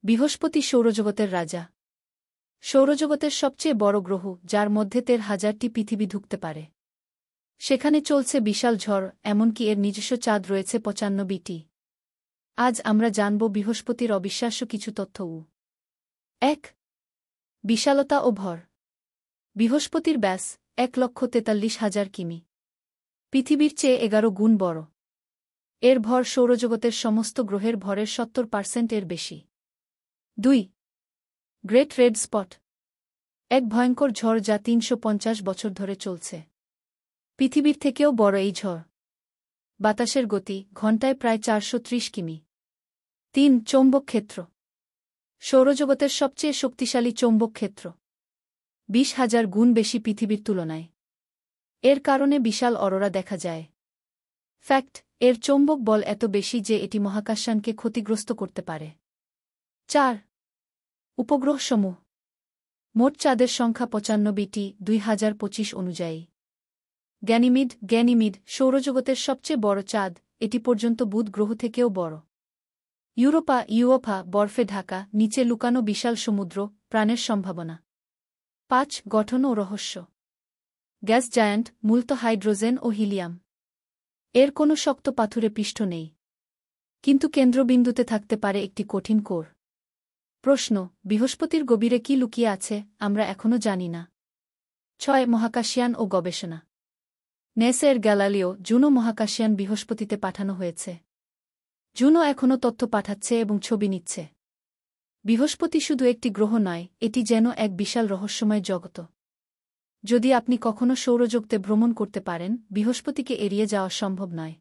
বৃহস্পতি সৌরজগতের রাজা। সৌরজগতের সবচেয়ে বড় গ্রহ, যার মধ্যে ১৩,০০০টি পৃথিবী ঢুকতে পারে। সেখানে চলছে বিশাল ঝড়, এমনকি এর নিজস্ব চাঁদ রয়েছে ৯৫টি। আজ আমরা জানব বৃহস্পতির অবিশ্বাস্য কিছু তথ্য। ১. বিশালতা ও ভর। বৃহস্পতির ব্যাস ১,৪৩,০০০ কিমি। পৃথিবীর চেয়ে ১১ গুণ বড়। এর ভর সৌরজগতের সমস্ত গ্রহের ভরের ৭০% এর বেশি। ২. Great red spot. এক ভয়ঙ্কর ঝড় যা ৩৫০ বছর ধরে চলছে। পৃথিবীর থেকেও বড় এই ঝড়। বাতাসের গতি ঘণ্টায় প্রায় ৪৩০ কিমি। ৩. চৌম্বক ক্ষেত্র। সৌরজগতের সবচেয়ে শক্তিশালী চৌম্বক ক্ষেত্র। ২০,০০০ গুণ বেশি পৃথিবীর তুলনায়। এর কারণে বিশাল অরোরা দেখা যায়। ফ্যাক্ট: এর চৌম্বক বল এত বেশি যে এটি মহাকাশযানকে ক্ষতিগ্রস্ত করতে পারে। ৪. উপগ্রহসমূহ। মোট চাঁদের সংখ্যা ৯৫টি ২০২৫ অনুযায়ী। গ্যানিমিড সৌরজগতের সবচেয়ে বড় চাঁদ, এটি পর্যন্ত বুধ গ্রহ থেকেও বড়। ইউরোপা বরফে ঢাকা, নিচে লুকানো বিশাল সমুদ্র, প্রাণের সম্ভাবনা। ৫. গঠন ও রহস্য। গ্যাস জায়ান্ট, মূলত হাইড্রোজেন ও হিলিয়াম। এর কোনো শক্ত পাথুরে পৃষ্ঠ নেই, কিন্তু কেন্দ্রবিন্দুতে থাকতে পারে একটি কঠিন কোর। প্রশ্ন: বৃহস্পতির গভীরে কি লুকিয়ে আছে, আমরা এখনও জানি না। ৬. মহাকাশযান ও গবেষণা। নেসা-এর গ্যালিলিও জুনো মহাকাশযান বৃহস্পতিতে পাঠানো হয়েছে। জুনো এখনও তথ্য পাঠাচ্ছে এবং ছবি নিচ্ছে। বৃহস্পতি শুধু একটি গ্রহ নয়, এটি যেন এক বিশাল রহস্যময় জগৎ। যদি আপনি কখনও সৌরজগতে ভ্রমণ করতে পারেন, বৃহস্পতিকে এড়িয়ে যাওয়া সম্ভব নয়।